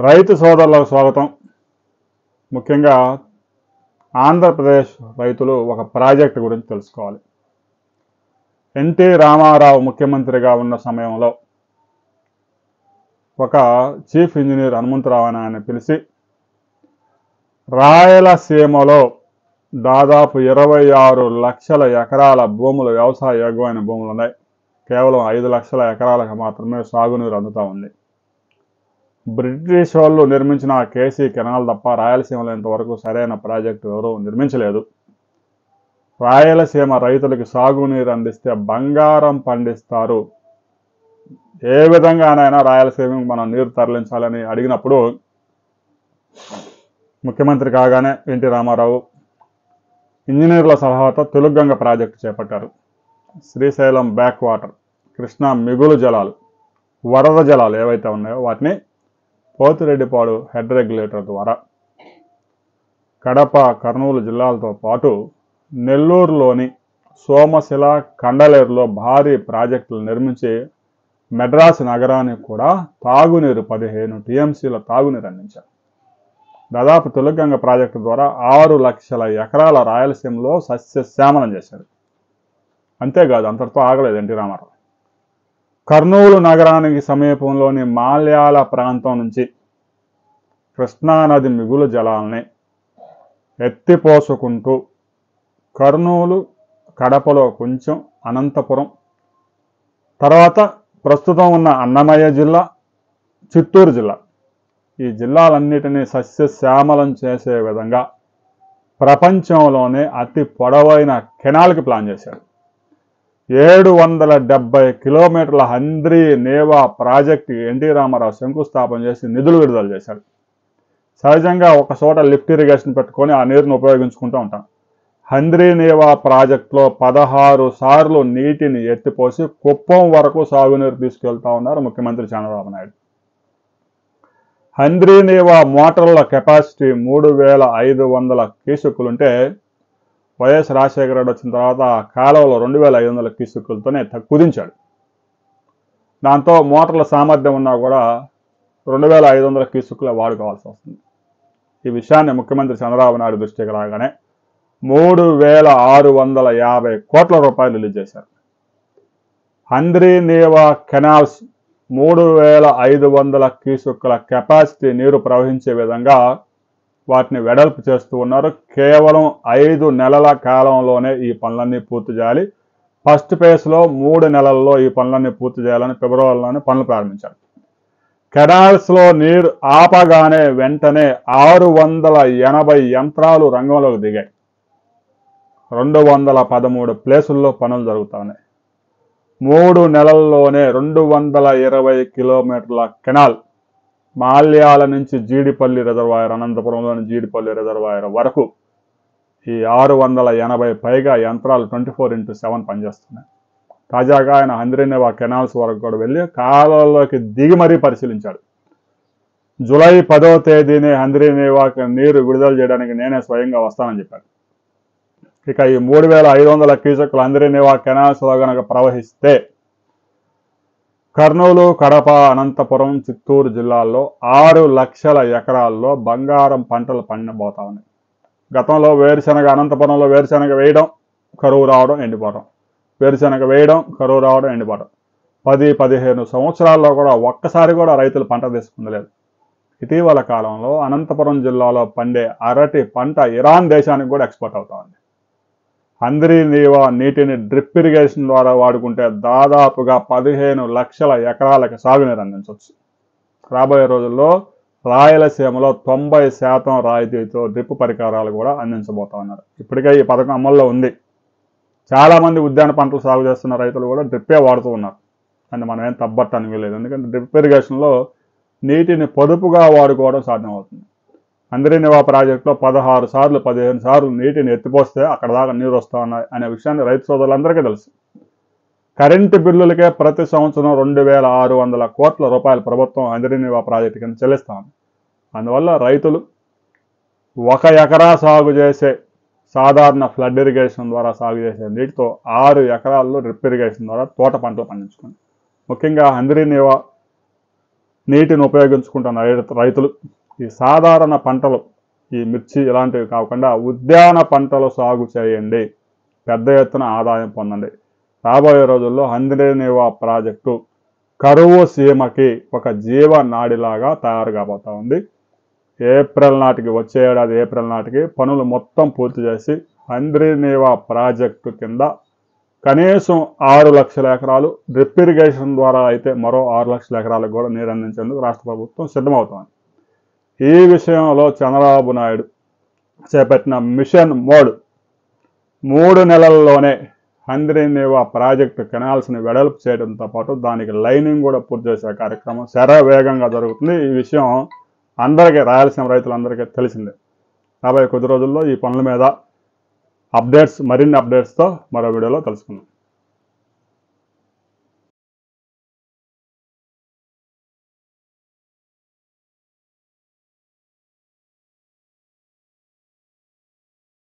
రైతు సోదరులకు స్వాగతం. ముఖ్యంగా ఆంధ్రప్రదేశ్ రైతులు ఒక ప్రాజెక్టు గురించి తెలుసుకోవాలి. ఎన్టీ రామారావు ముఖ్యమంత్రిగా ఉన్న సమయంలో ఒక చీఫ్ ఇంజనీర్ హనుమంతరావు అని ఆయన పిలిచి రాయలసీమలో దాదాపు 26 లక్షల ఎకరాల భూములు, వ్యవసాయ యోగ్యమైన భూములు ఉన్నాయి. కేవలం 5 లక్షల ఎకరాలకు మాత్రమే సాగునీరు అందుతూ ఉంది. బ్రిటిష్ వాళ్ళు నిర్మించిన కేసీ కెనాల్ తప్ప రాయలసీమలో ఇంతవరకు సరైన ప్రాజెక్టు ఎవరూ నిర్మించలేదు. రాయలసీమ రైతులకి సాగునీరు అందిస్తే బంగారం పండిస్తారు. ఏ విధంగానైనా రాయలసీమకు మనం నీరు తరలించాలని అడిగినప్పుడు ముఖ్యమంత్రి కాగానే ఎన్టీ రామారావు ఇంజనీర్ల సలహాతో తెలుగంగ ప్రాజెక్టు చేపట్టారు. శ్రీశైలం బ్యాక్ వాటర్, కృష్ణా మిగులు జలాలు, వరద జలాలు ఏవైతే ఉన్నాయో వాటిని పోతిరెడ్డిపాడు హెడ్ రెగ్యులేటర్ ద్వారా కడప, కర్నూలు జిల్లాలతో పాటు నెల్లూరులోని సోమశిల, కండలేరులో భారీ ప్రాజెక్టులు నిర్మించి మెడ్రాస్ నగరానికి కూడా తాగునీరు 15 టీఎంసీల తాగునీరు అందించారు. దాదాపు తెలుగంగ ప్రాజెక్టు ద్వారా 6 లక్షల ఎకరాల రాయలసీమలో సస్యశ్యామలం చేశారు. అంతేకాదు, అంతటితో ఆగలేదు ఎన్టీ రామారావు. కర్నూలు నగరానికి సమీపంలోని మాల్యాల ప్రాంతం నుంచి కృష్ణానది మిగులు జలాల్ని ఎత్తిపోసుకుంటూ కర్నూలు, కడపలో కొంచెం, అనంతపురం, తర్వాత ప్రస్తుతం ఉన్న అన్నమయ్య జిల్లా, చిత్తూరు జిల్లా, ఈ జిల్లాలన్నిటినీ సస్యశ్యామలం చేసే విధంగా ప్రపంచంలోనే అతి పొడవైన కెనాల్కి ప్లాన్ చేశారు. 770 కిలోమీటర్ల హంద్రీ నేవా ప్రాజెక్టు ఎన్టీ రామారావు శంకుస్థాపన చేసి నిధులు విడుదల చేశారు. సహజంగా ఒక చోట లిఫ్ట్ ఇరిగేషన్ పెట్టుకొని ఆ నీరుని ఉపయోగించుకుంటూ ఉంటాం. హంద్రీ నేవా ప్రాజెక్టులో 16 సార్లు నీటిని ఎత్తిపోసి కుప్పం వరకు సాగునీరు తీసుకెళ్తా ఉన్నారు ముఖ్యమంత్రి చంద్రబాబు నాయుడు. హంద్రీ నేవా మోటార్ల కెపాసిటీ 3500 క్యూసెక్కులుంటే వైఎస్ రాజశేఖర రెడ్డి వచ్చిన తర్వాత కాలువలో 2500 క్యూసెక్కులతోనే కుదించాడు. దాంతో మోటార్ల సామర్థ్యం ఉన్నా కూడా 2500 క్యూసెక్కులే వాడుకోవాల్సి వస్తుంది. ఈ విషయాన్ని ముఖ్యమంత్రి చంద్రబాబు నాయుడు దృష్టికి రాగానే 3650 కోట్ల రూపాయలు రిలీజ్ చేశారు. హంద్రీ నేవా కెనాల్స్ 3500 క్యూసెక్కుల కెపాసిటీ నీరు ప్రవహించే విధంగా వాటిని వెడల్పు చేస్తూ ఉన్నారు. కేవలం 5 నెలల కాలంలోనే ఈ పనులన్నీ పూర్తి చేయాలి. ఫస్ట్ ఫేజ్లో 3 నెలల్లో ఈ పనులన్నీ పూర్తి చేయాలని ఫిబ్రవరిలోనే పనులు ప్రారంభించారు. కెనాల్స్లో నీరు ఆపగానే వెంటనే 680 యంత్రాలు రంగంలోకి దిగాయి. 213 ప్లేసుల్లో పనులు జరుగుతూ ఉన్నాయి. 3 నెలల్లోనే 220 కిలోమీటర్ల కెనాల్ మాల్యాల నుంచి జీడిపల్లి రిజర్వాయర్, అనంతపురంలోని జీడిపల్లి రిజర్వాయర్ వరకు ఈ 680 పైగా యంత్రాలు 24/7 పనిచేస్తున్నాయి. తాజాగా ఆయన హంద్రీ నేవా కెనాల్స్ వరకు కూడా వెళ్ళి కాలువలోకి దిగి మరీ పరిశీలించాడు. జూలై 10వ తేదీనే హంద్రీ నేవాకి నీరు విడుదల చేయడానికి నేనే స్వయంగా వస్తానని చెప్పాడు. ఇక ఈ 3500 క్యూసెక్కుల హంద్రీ నేవా కెనాల్స్లో కనుక ప్రవహిస్తే కర్నూలు, కడప, అనంతపురం, చిత్తూరు జిల్లాల్లో 6 లక్షల ఎకరాల్లో బంగారం పంటలు పండబోతా ఉన్నాయి. గతంలో వేరుశనగ, అనంతపురంలో వేరుశనగ వేయడం, కరువు రావడం, ఎండిపోవడం, వేరుశనగ వేయడం, కరువు రావడం, ఎండిపోవడం. 10-15 సంవత్సరాల్లో కూడా ఒక్కసారి కూడా రైతులు పంట తీసుకుండలేదు. ఇటీవల కాలంలో అనంతపురం జిల్లాలో పండే అరటి పంట ఇరాన్ దేశానికి కూడా ఎక్స్పోర్ట్ అవుతా ఉంది. హంద్రీ నేవా నీటిని డ్రిప్ ఇరిగేషన్ ద్వారా వాడుకుంటే దాదాపుగా 15 లక్షల ఎకరాలకు సాగునీరు అందించవచ్చు. రాబోయే రోజుల్లో రాయలసీమలో 90% రాయితీతో డ్రిప్ పరికరాలు కూడా అందించబోతా ఉన్నారు. ఇప్పటికే ఈ పథకం అమల్లో ఉంది. చాలామంది ఉద్యాన పంటలు సాగు చేస్తున్న రైతులు కూడా డ్రిప్పే వాడుతూ ఉన్నారు. అని మనం ఏం తప్పట్టడానికి లేదు. ఎందుకంటే డ్రిప్ ఇరిగేషన్లో నీటిని పొదుపుగా వాడుకోవడం సాధ్యమవుతుంది. హంద్రీ నేవా ప్రాజెక్టులో 16 సార్లు 15 సార్లు నీటిని ఎత్తిపోస్తే అక్కడ దాకా నీరు వస్తూ ఉన్నాయి అనే విషయాన్ని రైతు సోదరులందరికీ తెలుసు. కరెంటు బిల్లులకే ప్రతి సంవత్సరం 2600 కోట్ల రూపాయలు ప్రభుత్వం హంద్రీ నేవా ప్రాజెక్టు కింద చెల్లిస్తా ఉంది. అందువల్ల రైతులు 1 ఎకరా సాగు చేసే సాధారణ ఫ్లడ్ ఇరిగేషన్ ద్వారా సాగు చేసే నీటితో 6 ఎకరాల్లో డ్రిప్ ఇరిగేషన్ ద్వారా తోట పంటలు పండించుకోండి. ముఖ్యంగా హంద్రీ నేవా నీటిని ఉపయోగించుకుంటున్న రైతులు ఈ సాధారణ పంటలు ఈ మిర్చి ఇలాంటివి కాకుండా ఉద్యాన పంటలు సాగు చేయండి, పెద్ద ఎత్తున ఆదాయం పొందండి. రాబోయే రోజుల్లో హంద్రీనీవా ప్రాజెక్టు కరువు సీమకి ఒక జీవనాడిలాగా తయారు కాబోతా ఉంది. ఏప్రిల్ నాటికి, వచ్చే ఏడాది ఏప్రిల్ నాటికి పనులు మొత్తం పూర్తి చేసి హంద్రీనీవా ప్రాజెక్టు కింద కనీసం 6 లక్షల ఎకరాలు, డ్రిప్ ఇరిగేషన్ ద్వారా అయితే మరో 6 లక్షల ఎకరాలకు కూడా నీరు అందించేందుకు రాష్ట్ర ప్రభుత్వం సిద్ధమవుతోంది. ఈ విషయంలో చంద్రబాబు నాయుడు చేపట్టిన మిషన్ మోడ్ 3 నెలల్లోనే హంద్రీనీవా ప్రాజెక్టు కెనాల్స్ని వెడల్పు చేయడంతో పాటు దానికి లైనింగ్ కూడా పూర్తి చేసే కార్యక్రమం శరవేగంగా జరుగుతుంది. ఈ విషయం అందరికీ, రాయలసీమ రైతులందరికీ తెలిసిందే. రాబోయే కొద్ది రోజుల్లో ఈ పనుల మీద అప్డేట్స్, మరిన్ని అప్డేట్స్తో మరో వీడియోలో కలుసుకుందాం.